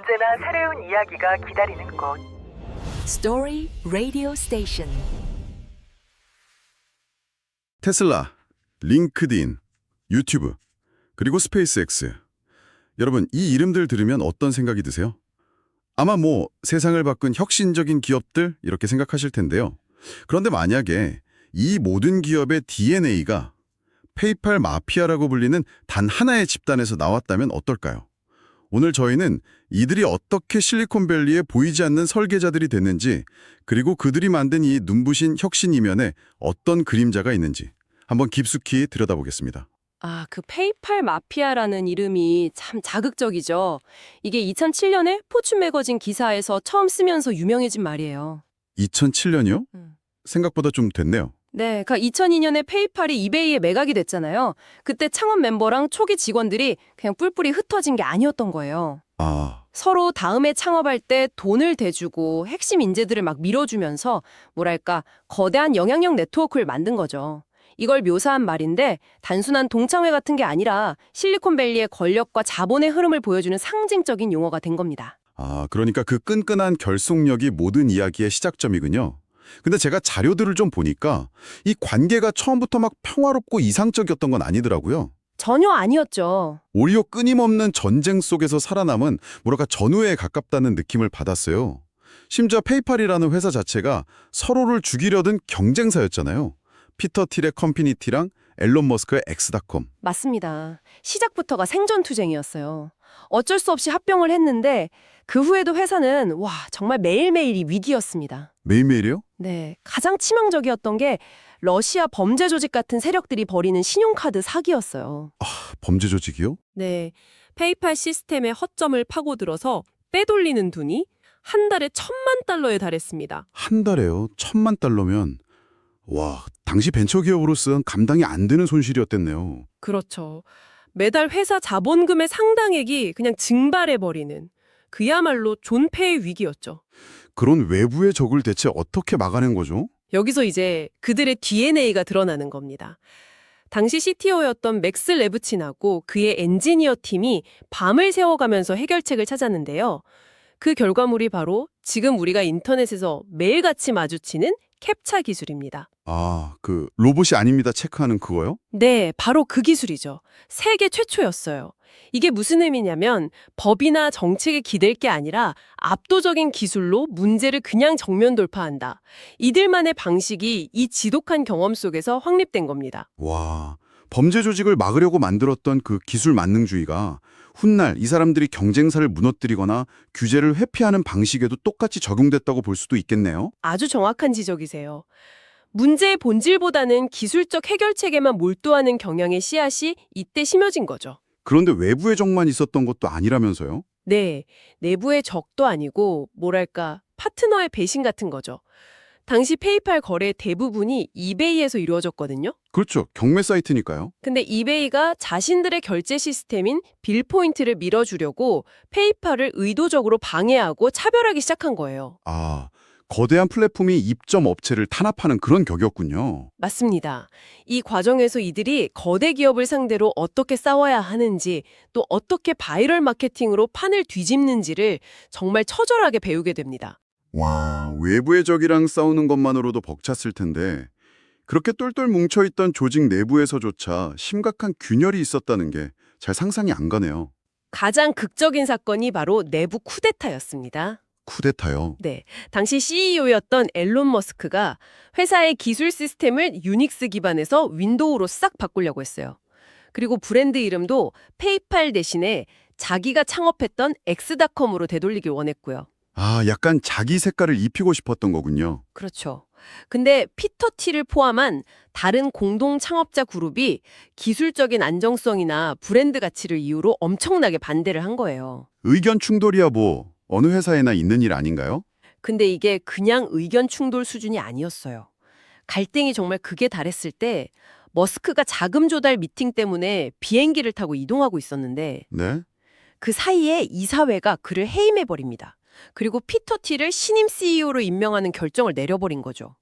언제나 새로운 이야기가 기다리는 곳. Story Radio Station. 테슬라, 링크드인, 유튜브, 그리고 스페이스X. 여러분, 이 이름들 들으면 어떤 생각이 드세요? 아마 세상을 바꾼 혁신적인 기업들 이렇게 생각하실 텐데요. 그런데 만약에 이 모든 기업의 DNA가 페이팔 마피아라고 불리는 단 하나의 집단에서 나왔다면 어떨까요? 오늘 저희는 이들이 어떻게 실리콘밸리에 보이지 않는 설계자들이 됐는지, 그리고 그들이 만든 이 눈부신 혁신 이면에 어떤 그림자가 있는지 한번 깊숙이 들여다보겠습니다. 그 페이팔 마피아라는 이름이 참 자극적이죠. 이게 2007년에 포춘 매거진 기사에서 처음 쓰면서 유명해진 말이에요. 2007년이요? 생각보다 좀 됐네요. 네, 그러니까 2002년에 페이팔이 이베이에 매각이 됐잖아요. 그때 창업 멤버랑 초기 직원들이 그냥 뿔뿔이 흩어진 게 아니었던 거예요. 서로 다음에 창업할 때 돈을 대주고 핵심 인재들을 막 밀어주면서 뭐랄까 거대한 영향력 네트워크를 만든 거죠. 이걸 묘사한 말인데 단순한 동창회 같은 게 아니라 실리콘밸리의 권력과 자본의 흐름을 보여주는 상징적인 용어가 된 겁니다. 그러니까 그 끈끈한 결속력이 모든 이야기의 시작점이군요. 근데 제가 자료들을 좀 보니까 이 관계가 처음부터 막 평화롭고 이상적이었던 건 아니더라고요. 전혀 아니었죠. 오히려 끊임없는 전쟁 속에서 살아남은 전우회에 가깝다는 느낌을 받았어요. 심지어 페이팔이라는 회사 자체가 서로를 죽이려던 경쟁사였잖아요. 피터 틸의 컴피니티랑 앨런 머스크의 엑스닷컴. 맞습니다. 시작부터가 생존투쟁이었어요. 어쩔 수 없이 합병을 했는데 그 후에도 회사는 정말 매일매일이 위기였습니다. 매일매일이요? 네, 가장 치명적이었던 게 러시아 범죄 조직 같은 세력들이 벌이는 신용카드 사기였어요. 범죄 조직이요? 네, 페이팔 시스템의 허점을 파고들어서 빼돌리는 돈이 한 달에 $10,000에 달했습니다. 한 달에요? $10,000면 당시 벤처기업으로서는 감당이 안 되는 손실이었겠네요. 그렇죠. 매달 회사 자본금의 상당액이 그냥 증발해버리는 그야말로 존폐의 위기였죠. 그런 외부의 적을 대체 어떻게 막아낸 거죠? 여기서 이제 그들의 DNA가 드러나는 겁니다. 당시 CTO였던 맥스 레브친하고 그의 엔지니어 팀이 밤을 새워가면서 해결책을 찾았는데요. 그 결과물이 바로 지금 우리가 인터넷에서 매일같이 마주치는 캡차 기술입니다. 그 로봇이 아닙니다 체크하는 그거요? 네, 바로 그 기술이죠. 세계 최초였어요. 이게 무슨 의미냐면 법이나 정책에 기댈 게 아니라 압도적인 기술로 문제를 그냥 정면 돌파한다. 이들만의 방식이 이 지독한 경험 속에서 확립된 겁니다. 범죄 조직을 막으려고 만들었던 그 기술 만능주의가 훗날 이 사람들이 경쟁사를 무너뜨리거나 규제를 회피하는 방식에도 똑같이 적용됐다고 볼 수도 있겠네요. 아주 정확한 지적이세요. 문제의 본질보다는 기술적 해결책에만 몰두하는 경향의 씨앗이 이때 심어진 거죠. 그런데 외부의 적만 있었던 것도 아니라면서요? 네, 내부의 적도 아니고 파트너의 배신 같은 거죠. 당시 페이팔 거래 대부분이 이베이에서 이루어졌거든요. 그렇죠. 경매 사이트니까요. 근데 이베이가 자신들의 결제 시스템인 빌포인트를 밀어주려고 페이팔을 의도적으로 방해하고 차별하기 시작한 거예요. 거대한 플랫폼이 입점 업체를 탄압하는 그런 격이었군요. 맞습니다. 이 과정에서 이들이 거대 기업을 상대로 어떻게 싸워야 하는지, 또 어떻게 바이럴 마케팅으로 판을 뒤집는지를 정말 처절하게 배우게 됩니다. 외부의 적이랑 싸우는 것만으로도 벅찼을 텐데 그렇게 똘똘 뭉쳐있던 조직 내부에서조차 심각한 균열이 있었다는 게 잘 상상이 안 가네요. 가장 극적인 사건이 바로 내부 쿠데타였습니다. 쿠데타요? 네, 당시 CEO였던 앨런 머스크가 회사의 기술 시스템을 유닉스 기반에서 윈도우로 싹 바꾸려고 했어요. 그리고 브랜드 이름도 페이팔 대신에 자기가 창업했던 엑스닷컴으로 되돌리길 원했고요. 약간 자기 색깔을 입히고 싶었던 거군요. 그렇죠. 근데 피터 틸을 포함한 다른 공동 창업자 그룹이 기술적인 안정성이나 브랜드 가치를 이유로 엄청나게 반대를 한 거예요. 의견 충돌이야 어느 회사에나 있는 일 아닌가요? 근데 이게 그냥 의견 충돌 수준이 아니었어요. 갈등이 정말 극에 달했을 때 머스크가 자금 조달 미팅 때문에 비행기를 타고 이동하고 있었는데 네? 그 사이에 이사회가 그를 해임해버립니다. 그리고 피터 틸을 신임 CEO로 임명하는 결정을 내려버린 거죠.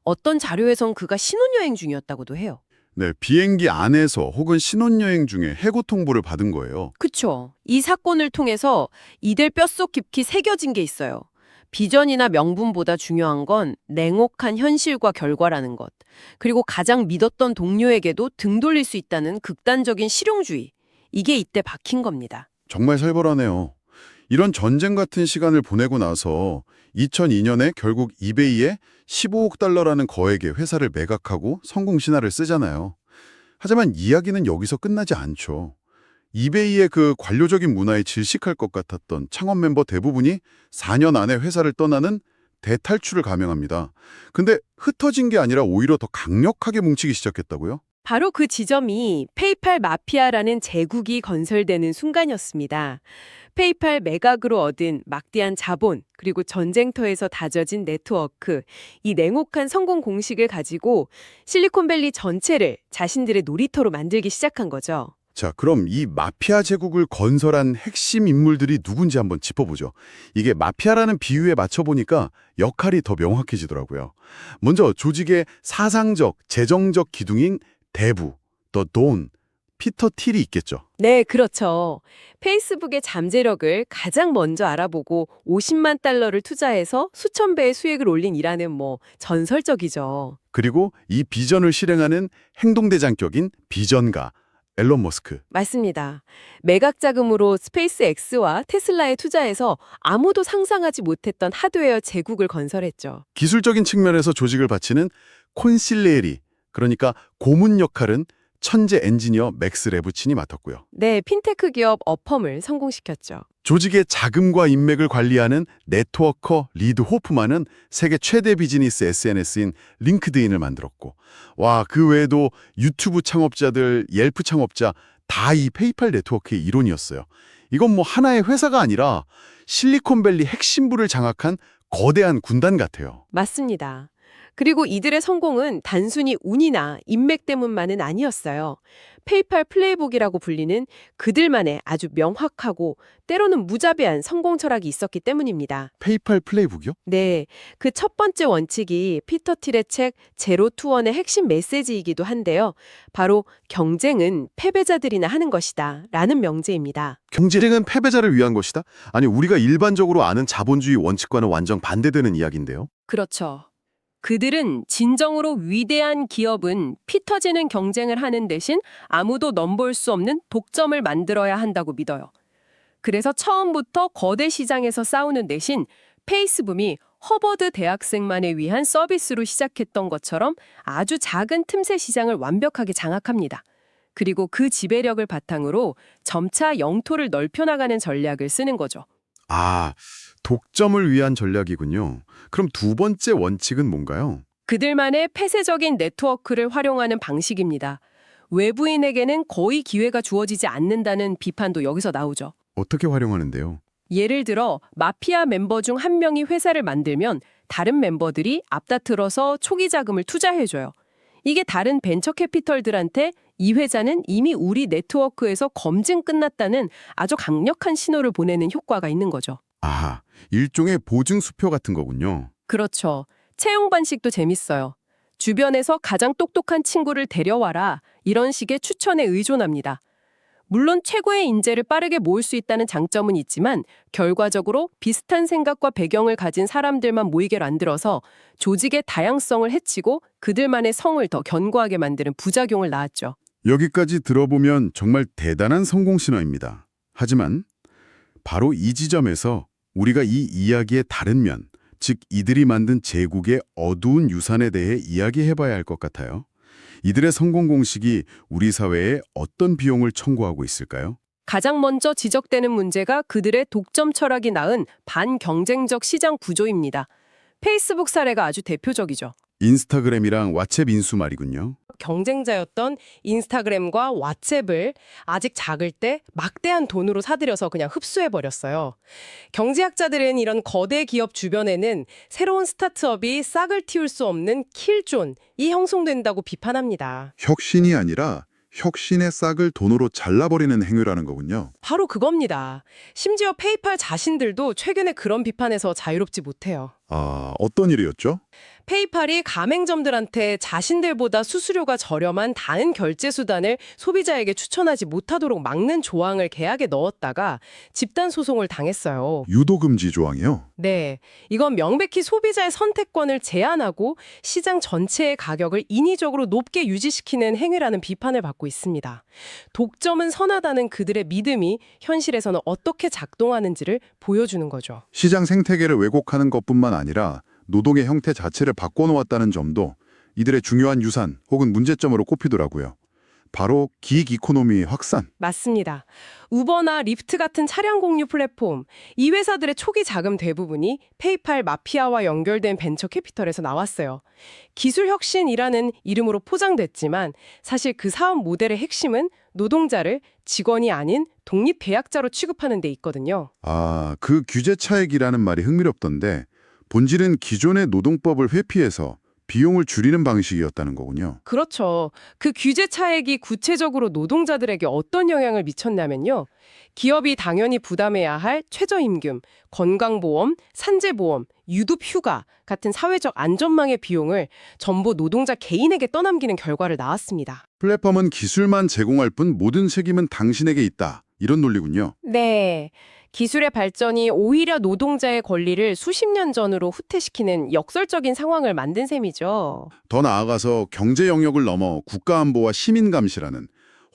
어떤 자료에선 그가 신혼여행 중이었다고도 해요. 네, 비행기 안에서 혹은 신혼여행 중에 해고 통보를 받은 거예요. 그쵸. 이 사건을 통해서 이들 뼛속 깊이 새겨진 게 있어요. 비전이나 명분보다 중요한 건 냉혹한 현실과 결과라는 것. 그리고 가장 믿었던 동료에게도 등 돌릴 수 있다는 극단적인 실용주의. 이게 이때 박힌 겁니다. 정말 살벌하네요. 이런 전쟁 같은 시간을 보내고 나서 2002년에 결국 이베이에 15억 달러라는 거액의 회사를 매각하고 성공 신화를 쓰잖아요. 하지만 이야기는 여기서 끝나지 않죠. 이베이의 그 관료적인 문화에 질식할 것 같았던 창업 멤버 대부분이 4년 안에 회사를 떠나는 대탈출을 감행합니다. 근데 흩어진 게 아니라 오히려 더 강력하게 뭉치기 시작했다고요? 바로 그 지점이 페이팔 마피아라는 제국이 건설되는 순간이었습니다. 페이팔 매각으로 얻은 막대한 자본, 그리고 전쟁터에서 다져진 네트워크, 이 냉혹한 성공 공식을 가지고 실리콘밸리 전체를 자신들의 놀이터로 만들기 시작한 거죠. 자, 그럼 이 마피아 제국을 건설한 핵심 인물들이 누군지 한번 짚어보죠. 이게 마피아라는 비유에 맞춰보니까 역할이 더 명확해지더라고요. 먼저 조직의 사상적, 재정적 기둥인 대부, 더 돈, 피터 틸이 있겠죠. 네, 그렇죠. 페이스북의 잠재력을 가장 먼저 알아보고 50만 달러를 투자해서 수천 배의 수익을 올린 일화는 전설적이죠. 그리고 이 비전을 실행하는 행동대장격인 비전가, 앨런 머스크. 맞습니다. 매각 자금으로 스페이스X와 테슬라에 투자해서 아무도 상상하지 못했던 하드웨어 제국을 건설했죠. 기술적인 측면에서 조직을 바치는 콘실레리, 그러니까 고문 역할은 천재 엔지니어 맥스 레부친이 맡았고요. 네, 핀테크 기업 어펌을 성공시켰죠. 조직의 자금과 인맥을 관리하는 네트워커 리드 호프만은 세계 최대 비즈니스 SNS인 링크드인을 만들었고, 와, 그 외에도 유튜브 창업자들, 옐프 창업자 다 이 페이팔 네트워크의 일원이었어요. 이건 하나의 회사가 아니라 실리콘밸리 핵심부를 장악한 거대한 군단 같아요. 맞습니다. 그리고 이들의 성공은 단순히 운이나 인맥 때문만은 아니었어요. 페이팔 플레이북이라고 불리는 그들만의 아주 명확하고 때로는 무자비한 성공 철학이 있었기 때문입니다. 페이팔 플레이북이요? 네, 그 첫 번째 원칙이 피터 틸의 책 제로 투 원의 핵심 메시지이기도 한데요. 바로 경쟁은 패배자들이나 하는 것이다 라는 명제입니다. 경쟁은 패배자를 위한 것이다? 아니, 우리가 일반적으로 아는 자본주의 원칙과는 완전 반대되는 이야기인데요. 그렇죠. 그들은 진정으로 위대한 기업은 피 터지는 경쟁을 하는 대신 아무도 넘볼 수 없는 독점을 만들어야 한다고 믿어요. 그래서 처음부터 거대 시장에서 싸우는 대신 페이스북이 허버드 대학생만을 위한 서비스로 시작했던 것처럼 아주 작은 틈새 시장을 완벽하게 장악합니다. 그리고 그 지배력을 바탕으로 점차 영토를 넓혀나가는 전략을 쓰는 거죠. 아, 독점을 위한 전략이군요. 그럼 두 번째 원칙은 뭔가요? 그들만의 폐쇄적인 네트워크를 활용하는 방식입니다. 외부인에게는 거의 기회가 주어지지 않는다는 비판도 여기서 나오죠. 어떻게 활용하는데요? 예를 들어 마피아 멤버 중 한 명이 회사를 만들면 다른 멤버들이 앞다투어서 초기 자금을 투자해줘요. 이게 다른 벤처 캐피털들한테 이 회사는 이미 우리 네트워크에서 검증 끝났다는 아주 강력한 신호를 보내는 효과가 있는 거죠. 아하, 일종의 보증 수표 같은 거군요. 그렇죠. 채용 방식도 재밌어요. 주변에서 가장 똑똑한 친구를 데려와라. 이런 식의 추천에 의존합니다. 물론 최고의 인재를 빠르게 모을 수 있다는 장점은 있지만 결과적으로 비슷한 생각과 배경을 가진 사람들만 모이게 만들어서 조직의 다양성을 해치고 그들만의 성을 더 견고하게 만드는 부작용을 낳았죠. 여기까지 들어보면 정말 대단한 성공 신화입니다. 하지만 바로 이 지점에서 우리가 이 이야기의 다른 면, 즉 이들이 만든 제국의 어두운 유산에 대해 이야기해봐야 할 것 같아요. 이들의 성공 공식이 우리 사회에 어떤 비용을 청구하고 있을까요? 가장 먼저 지적되는 문제가 그들의 독점 철학이 낳은 반경쟁적 시장 구조입니다. 페이스북 사례가 아주 대표적이죠. 인스타그램이랑 왓츠앱 인수 말이군요. 경쟁자였던 인스타그램과 왓츠앱을 아직 작을 때 막대한 돈으로 사들여서 그냥 흡수해버렸어요. 경제학자들은 이런 거대 기업 주변에는 새로운 스타트업이 싹을 틔울 수 없는 킬존이 형성된다고 비판합니다. 혁신이 아니라 혁신의 싹을 돈으로 잘라버리는 행위라는 거군요. 바로 그겁니다. 심지어 페이팔 자신들도 최근에 그런 비판에서 자유롭지 못해요. 아, 어떤 일이었죠? 페이팔이 가맹점들한테 자신들보다 수수료가 저렴한 다른 결제 수단을 소비자에게 추천하지 못하도록 막는 조항을 계약에 넣었다가 집단 소송을 당했어요. 유도금지 조항이요? 네, 이건 명백히 소비자의 선택권을 제한하고 시장 전체의 가격을 인위적으로 높게 유지시키는 행위라는 비판을 받고 있습니다. 독점은 선하다는 그들의 믿음이 현실에서는 어떻게 작동하는지를 보여주는 거죠. 시장 생태계를 왜곡하는 것뿐만 아니라 노동의 형태 자체를 바꿔놓았다는 점도 이들의 중요한 유산 혹은 문제점으로 꼽히더라고요. 바로 기익 이코노미의 확산. 맞습니다. 우버나 리프트 같은 차량 공유 플랫폼, 이 회사들의 초기 자금 대부분이 페이팔 마피아와 연결된 벤처 캐피털에서 나왔어요. 기술 혁신이라는 이름으로 포장됐지만 사실 그 사업 모델의 핵심은 노동자를 직원이 아닌 독립 계약자로 취급하는 데 있거든요. 아, 그 규제 차익이라는 말이 흥미롭던데 본질은 기존의 노동법을 회피해서 비용을 줄이는 방식이었다는 거군요. 그렇죠. 그 규제 차액이 구체적으로 노동자들에게 어떤 영향을 미쳤냐면요. 기업이 당연히 부담해야 할 최저임금, 건강보험, 산재보험, 유급휴가 같은 사회적 안전망의 비용을 전부 노동자 개인에게 떠넘기는 결과를 낳았습니다. 플랫폼은 기술만 제공할 뿐 모든 책임은 당신에게 있다. 이런 논리군요. 네. 기술의 발전이 오히려 노동자의 권리를 수십 년 전으로 후퇴시키는 역설적인 상황을 만든 셈이죠. 더 나아가서 경제 영역을 넘어 국가안보와 시민감시라는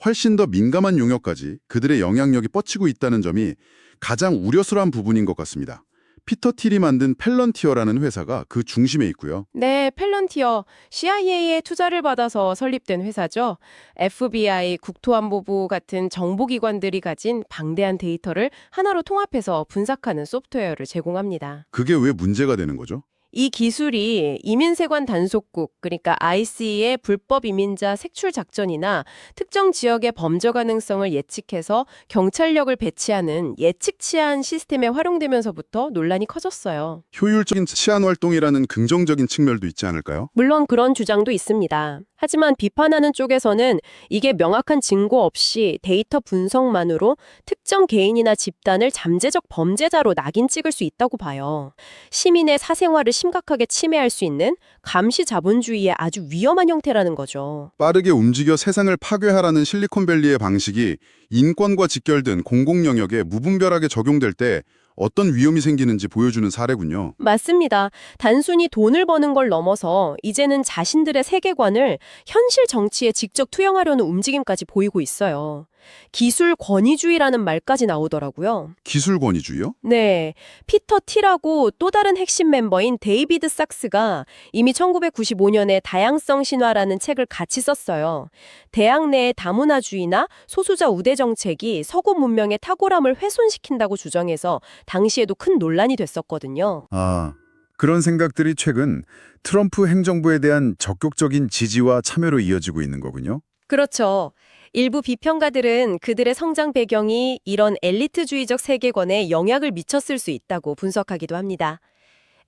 훨씬 더 민감한 용역까지 그들의 영향력이 뻗치고 있다는 점이 가장 우려스러운 부분인 것 같습니다. 피터 틸이 만든 펠런티어라는 회사가 그 중심에 있고요. 네, 펠런티어, CIA의 투자를 받아서 설립된 회사죠. FBI, 국토안보부 같은 정보기관들이 가진 방대한 데이터를 하나로 통합해서 분석하는 소프트웨어를 제공합니다. 그게 왜 문제가 되는 거죠? 이 기술이 이민세관 단속국, 그러니까 IC의 불법 이민자 색출 작전이나 특정 지역의 범죄 가능성을 예측해서 경찰력을 배치하는 예측 치안 시스템에 활용되면서부터 논란이 커졌어요. 효율적인 치안 활동이라는 긍정적인 측면도 있지 않을까요? 물론 그런 주장도 있습니다. 하지만 비판하는 쪽에서는 이게 명확한 증거 없이 데이터 분석만으로 특정 개인이나 집단을 잠재적 범죄자로 낙인 찍을 수 있다고 봐요. 시민의 사생활을 심각하게 침해할 수 있는 감시 자본주의의 아주 위험한 형태라는 거죠. 빠르게 움직여 세상을 파괴하라는 실리콘밸리의 방식이 인권과 직결된 공공 영역에 무분별하게 적용될 때 어떤 위험이 생기는지 보여주는 사례군요. 맞습니다. 단순히 돈을 버는 걸 넘어서 이제는 자신들의 세계관을 현실 정치에 직접 투영하려는 움직임까지 보이고 있어요. 기술 권위주의라는 말까지 나오더라고요. 기술 권위주의요? 네, 피터 틸하고 또 다른 핵심 멤버인 데이비드 sak스가 이미 1995년에 다양성 신화라는 책을 같이 썼어요. 대학 내의 다문화주의나 소수자 우대 정책이 서구 문명의 탁월함을 훼손시킨다고 주장해서 당시에도 큰 논란이 됐었거든요. 아, 그런 생각들이 최근 트럼프 행정부에 대한 적극적인 지지와 참여로 이어지고 있는 거군요. 그렇죠. 일부 비평가들은 그들의 성장 배경이 이런 엘리트주의적 세계관에 영향을 미쳤을 수 있다고 분석하기도 합니다.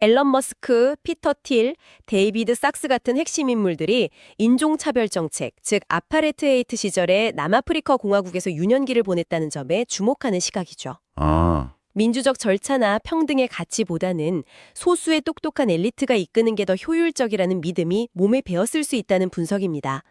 앨런 머스크, 피터 틸, 데이비드 sak스 같은 핵심 인물들이 인종차별 정책, 즉 아파르테헤이트 시절에 남아프리카 공화국에서 유년기를 보냈다는 점에 주목하는 시각이죠. 아, 민주적 절차나 평등의 가치보다는 소수의 똑똑한 엘리트가 이끄는 게 더 효율적이라는 믿음이 몸에 배었을 수 있다는 분석입니다.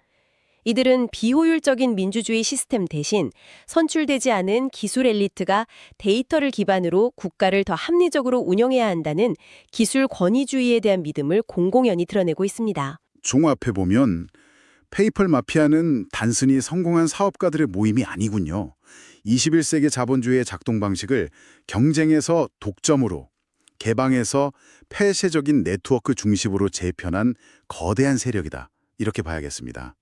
이들은 비효율적인 민주주의 시스템 대신 선출되지 않은 기술 엘리트가 데이터를 기반으로 국가를 더 합리적으로 운영해야 한다는 기술 권위주의에 대한 믿음을 공공연히 드러내고 있습니다. 종합해보면 페이펄 마피아는 단순히 성공한 사업가들의 모임이 아니군요. 21세기 자본주의의 작동 방식을 경쟁에서 독점으로, 개방에서 폐쇄적인 네트워크 중심으로 재편한 거대한 세력이다. 이렇게 봐야겠습니다.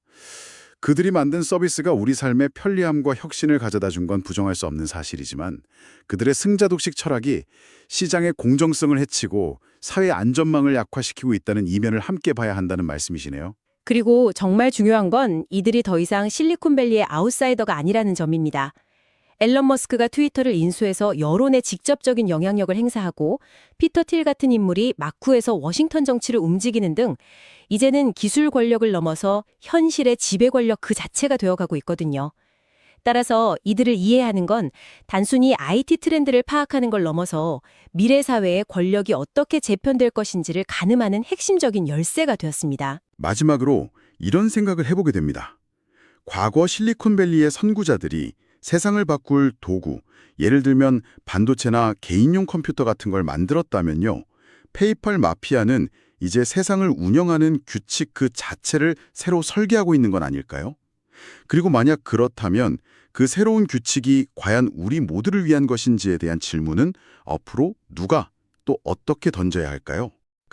그들이 만든 서비스가 우리 삶의 편리함과 혁신을 가져다 준 건 부정할 수 없는 사실이지만 그들의 승자독식 철학이 시장의 공정성을 해치고 사회 안전망을 약화시키고 있다는 이면을 함께 봐야 한다는 말씀이시네요. 그리고 정말 중요한 건 이들이 더 이상 실리콘밸리의 아웃사이더가 아니라는 점입니다. 앨런 머스크가 트위터를 인수해서 여론에 직접적인 영향력을 행사하고 피터 틸 같은 인물이 마쿠에서 워싱턴 정치를 움직이는 등 이제는 기술 권력을 넘어서 현실의 지배 권력 그 자체가 되어가고 있거든요. 따라서 이들을 이해하는 건 단순히 IT 트렌드를 파악하는 걸 넘어서 미래 사회의 권력이 어떻게 재편될 것인지를 가늠하는 핵심적인 열쇠가 되었습니다. 마지막으로 이런 생각을 해보게 됩니다. 과거 실리콘밸리의 선구자들이 세상을 바꿀 도구, 예를 들면 반도체나 개인용 컴퓨터 같은 걸 만들었다면요. 페이팔 마피아는 이제 세상을 운영하는 규칙 그 자체를 새로 설계하고 있는 건 아닐까요? 그리고 만약 그렇다면 그 새로운 규칙이 과연 우리 모두를 위한 것인지에 대한 질문은 앞으로 누가 또 어떻게 던져야 할까요?